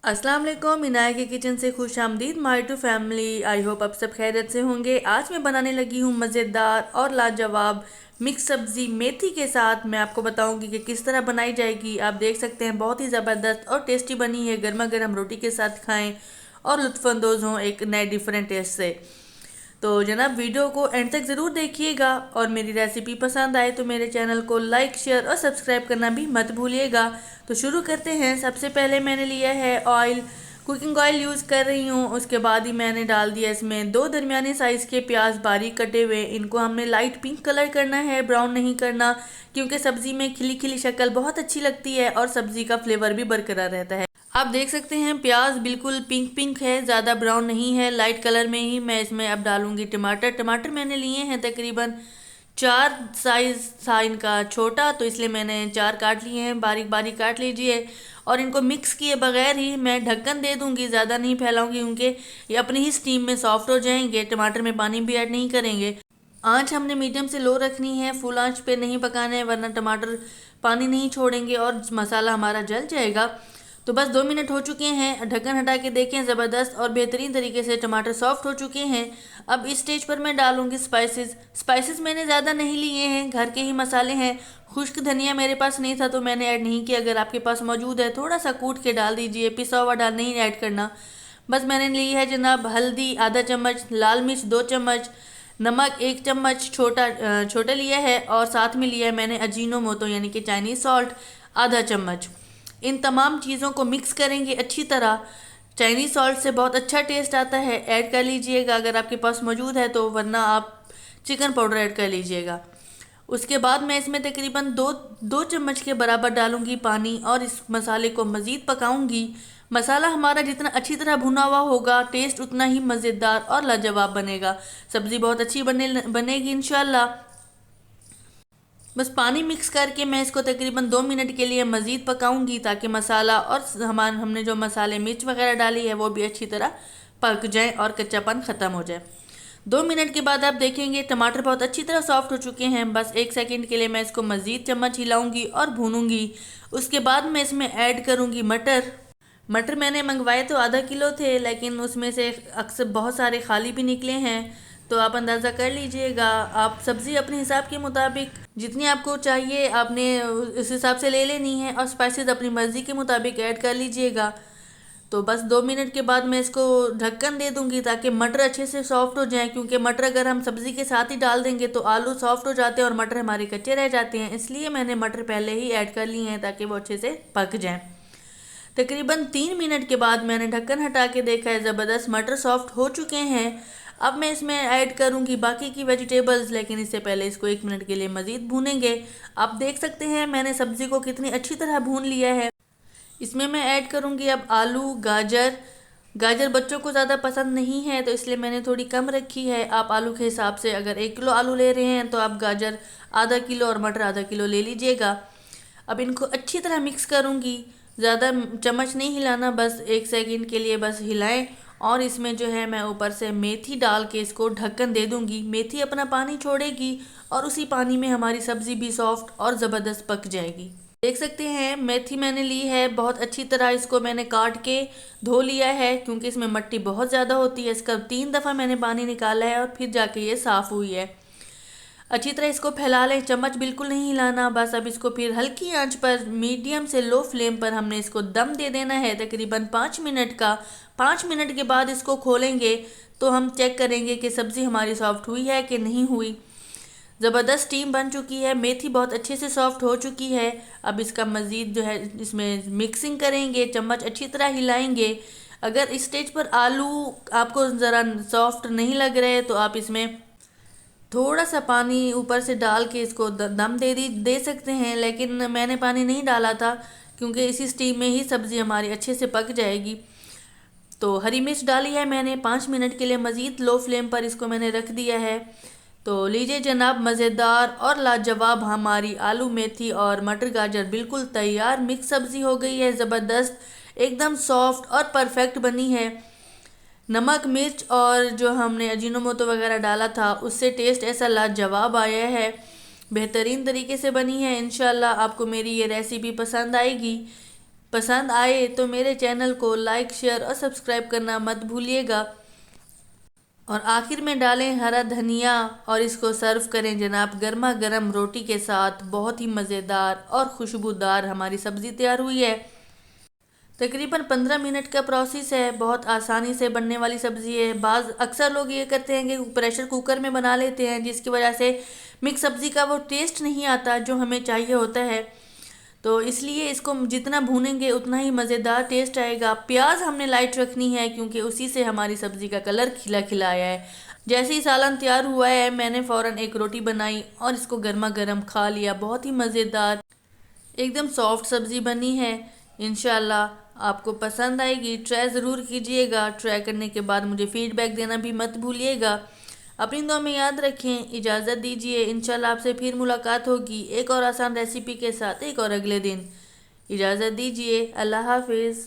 अस्सलाम वालेकुम। इनाया के किचन से खुश आमदीद माई टू फैमिली। आई होप आप सब खैरियत से होंगे। आज मैं बनाने लगी हूँ मज़ेदार और लाजवाब मिक्स सब्ज़ी मेथी के साथ। मैं आपको बताऊंगी कि किस तरह बनाई जाएगी। आप देख सकते हैं बहुत ही ज़बरदस्त और टेस्टी बनी है। गर्मा गर्म रोटी के साथ खाएं और लुत्फ़अंदोज़ हों एक नए डिफरेंट टेस्ट से। तो जनाब वीडियो को एंड तक ज़रूर देखिएगा और मेरी रेसिपी पसंद आए तो मेरे चैनल को लाइक शेयर और सब्सक्राइब करना भी मत भूलिएगा। तो शुरू करते हैं। सबसे पहले मैंने लिया है ऑयल, कुकिंग ऑयल यूज़ कर रही हूँ। उसके बाद ही मैंने डाल दिया इसमें 2 दरमियाने साइज़ के प्याज बारीक कटे हुए। इनको हमने लाइट पिंक कलर करना है, ब्राउन नहीं करना, क्योंकि सब्ज़ी में खिली खिली शक्ल बहुत अच्छी लगती है और सब्ज़ी का फ्लेवर भी बरकरार रहता है। आप देख सकते हैं प्याज बिल्कुल पिंक पिंक है, ज़्यादा ब्राउन नहीं है, लाइट कलर में ही। मैं इसमें अब डालूंगी टमाटर। टमाटर मैंने लिए हैं तकरीबन 4 साइज़ था इनका छोटा, तो इसलिए मैंने 4 काट लिए हैं। बारीक बारीक काट लीजिए और इनको मिक्स किए बगैर ही मैं ढक्कन दे दूंगी, ज़्यादा नहीं फैलाऊंगी क्योंकि ये अपनी ही स्टीम में सॉफ्ट हो जाएंगे। टमाटर में पानी भी ऐड नहीं करेंगे। आंच हमने मीडियम से लो रखनी है, फुल आंच पे नहीं पकाना है वरना टमाटर पानी नहीं छोड़ेंगे और मसाला हमारा जल जाएगा। तो बस 2 मिनट हो चुके हैं। ढक्कन हटा के देखें, ज़बरदस्त और बेहतरीन तरीके से टमाटर सॉफ्ट हो चुके हैं। अब इस स्टेज पर मैं डालूंगी स्पाइसेस मैंने ज़्यादा नहीं लिए हैं, घर के ही मसाले हैं। खुश्क धनिया मेरे पास नहीं था तो मैंने ऐड नहीं किया। अगर आपके पास मौजूद है थोड़ा सा कूट के डाल दीजिए, पिसा हुआ डाल नहीं ऐड करना। बस मैंने ली है जनाब हल्दी आधा चम्मच, लाल मिर्च 2 चम्मच, नमक 1 चम्मच छोटा लिया है और साथ में लिया है मैंने अजीनो मोतो यानी कि चाइनीज़ सॉल्ट आधा चम्मच। इन तमाम चीज़ों को मिक्स करेंगे अच्छी तरह। चाइनीज़ सॉल्ट से बहुत अच्छा टेस्ट आता है, ऐड कर लीजिएगा अगर आपके पास मौजूद है तो, वरना आप चिकन पाउडर ऐड कर लीजिएगा। उसके बाद मैं इसमें तकरीबन दो चम्मच के बराबर डालूंगी पानी और इस मसाले को मज़ीद पकाऊंगी। मसाला हमारा जितना अच्छी तरह भुना हुआ होगा टेस्ट उतना ही मज़ेदार और लाजवाब बनेगा। सब्ज़ी बहुत अच्छी बनेगी इंशाल्लाह। बस पानी मिक्स करके मैं इसको तकरीबन 2 मिनट के लिए मज़ीद पकाऊंगी ताकि मसाला और हमने जो मसाले मिर्च वगैरह डाली है वो भी अच्छी तरह पक जाए और कच्चापन ख़त्म हो जाए। 2 मिनट के बाद आप देखेंगे टमाटर बहुत अच्छी तरह सॉफ्ट हो चुके हैं। बस 1 सेकंड के लिए मैं इसको मज़ीद चम्मच हिलाऊंगी और भूनूंगी। उसके बाद मैं इसमें ऐड करूंगी मटर। मटर मैंने मंगवाए तो आधा किलो थे, लेकिन उसमें से अक्सर बहुत सारे खाली भी निकले हैं, तो आप अंदाज़ा कर लीजिएगा। आप सब्ज़ी अपने हिसाब के मुताबिक जितनी आपको चाहिए आपने उस हिसाब से ले लेनी है और स्पाइसेस अपनी मर्ज़ी के मुताबिक ऐड कर लीजिएगा। तो बस 2 मिनट के बाद मैं इसको ढक्कन दे दूंगी ताकि मटर अच्छे से सॉफ्ट हो जाएं, क्योंकि मटर अगर हम सब्ज़ी के साथ ही डाल देंगे तो आलू सॉफ्ट हो जाते हैं और मटर हमारे कच्चे रह जाते हैं। इसलिए मैंने मटर पहले ही ऐड कर लिए हैं ताकि वो अच्छे से पक जाएँ। तकरीबन 3 मिनट के बाद मैंने ढक्कन हटा के देखा है, ज़बरदस्त मटर सॉफ्ट हो चुके हैं। अब मैं इसमें ऐड करूंगी बाकी की वेजिटेबल्स, लेकिन इससे पहले इसको 1 मिनट के लिए मज़ीद भूनेंगे। आप देख सकते हैं मैंने सब्ज़ी को कितनी अच्छी तरह भून लिया है। इसमें मैं ऐड करूंगी अब आलू गाजर। गाजर बच्चों को ज़्यादा पसंद नहीं है तो इसलिए मैंने थोड़ी कम रखी है। आप आलू के हिसाब से अगर 1 किलो आलू ले रहे हैं तो आप गाजर आधा किलो और मटर आधा किलो ले लीजिएगा। अब इनको अच्छी तरह मिक्स करूंगी। ज़्यादा चम्मच नहीं हिलाना, बस 1 सेकंड के लिए बस हिलाएं। और इसमें जो है मैं ऊपर से मेथी डाल के इसको ढक्कन दे दूंगी। मेथी अपना पानी छोड़ेगी और उसी पानी में हमारी सब्ज़ी भी सॉफ्ट और ज़बरदस्त पक जाएगी। देख सकते हैं मेथी मैंने ली है बहुत अच्छी तरह। इसको मैंने काट के धो लिया है क्योंकि इसमें मिट्टी बहुत ज़्यादा होती है। इसका 3 दफ़ा मैंने पानी निकाला है और फिर जाके ये साफ़ हुई है। अच्छी तरह इसको फैला लें, चम्मच बिल्कुल नहीं हिलाना। बस अब इसको फिर हल्की आंच पर मीडियम से लो फ्लेम पर हमने इसको दम दे देना है तकरीबन 5 मिनट का। 5 मिनट के बाद इसको खोलेंगे तो हम चेक करेंगे कि सब्ज़ी हमारी सॉफ्ट हुई है कि नहीं हुई। ज़बरदस्त स्टीम बन चुकी है, मेथी बहुत अच्छे से सॉफ्ट हो चुकी है। अब इसका मज़ीद जो है इसमें मिक्सिंग करेंगे, चम्मच अच्छी तरह हिलाएंगे। अगर इस स्टेज पर आलू आपको ज़रा सॉफ्ट नहीं लग रहे तो आप इसमें थोड़ा सा पानी ऊपर से डाल के इसको दम दे सकते हैं, लेकिन मैंने पानी नहीं डाला था क्योंकि इसी स्टीम में ही सब्ज़ी हमारी अच्छे से पक जाएगी। तो हरी मिर्च डाली है मैंने। 5 मिनट के लिए मज़ीद लो फ्लेम पर इसको मैंने रख दिया है। तो लीजिए जनाब, मज़ेदार और लाजवाब हमारी आलू मेथी और मटर गाजर बिल्कुल तैयार मिक्स सब्ज़ी हो गई है। ज़बरदस्त एकदम सॉफ्ट और परफेक्ट बनी है। नमक मिर्च और जो हमने अजीनोमोटो वगैरह डाला था उससे टेस्ट ऐसा लाजवाब आया है, बेहतरीन तरीके से बनी है। इंशाल्लाह आपको मेरी ये रेसिपी पसंद आएगी। पसंद आए तो मेरे चैनल को लाइक, शेयर और सब्सक्राइब करना मत भूलिएगा। और आखिर में डालें हरा धनिया और इसको सर्व करें जनाब गर्मा गर्म रोटी के साथ। बहुत ही मज़ेदार और खुशबूदार हमारी सब्ज़ी तैयार हुई है। तकरीबन 15 मिनट का प्रोसेस है, बहुत आसानी से बनने वाली सब्ज़ी है। अक्सर लोग ये करते हैं कि प्रेशर कुकर में बना लेते हैं, जिसकी वजह से मिक्स सब्ज़ी का वो टेस्ट नहीं आता जो हमें चाहिए होता है। तो इसलिए इसको जितना भूनेंगे उतना ही मज़ेदार टेस्ट आएगा। प्याज हमने लाइट रखनी है क्योंकि उसी से हमारी सब्ज़ी का कलर खिला खिला आया है। जैसे ही सालन तैयार हुआ है मैंने फ़ौरन एक रोटी बनाई और इसको गर्मा गर्म खा लिया। बहुत ही मज़ेदार एकदम सॉफ्ट सब्ज़ी बनी है। इंशाल्लाह आपको पसंद आएगी, ट्राई ज़रूर कीजिएगा। ट्राई करने के बाद मुझे फ़ीडबैक देना भी मत भूलिएगा। अपनी दुआ में याद रखें। इजाज़त दीजिए, इंशाल्लाह आपसे फिर मुलाकात होगी एक और आसान रेसिपी के साथ एक और अगले दिन। इजाज़त दीजिए, अल्लाह हाफिज़।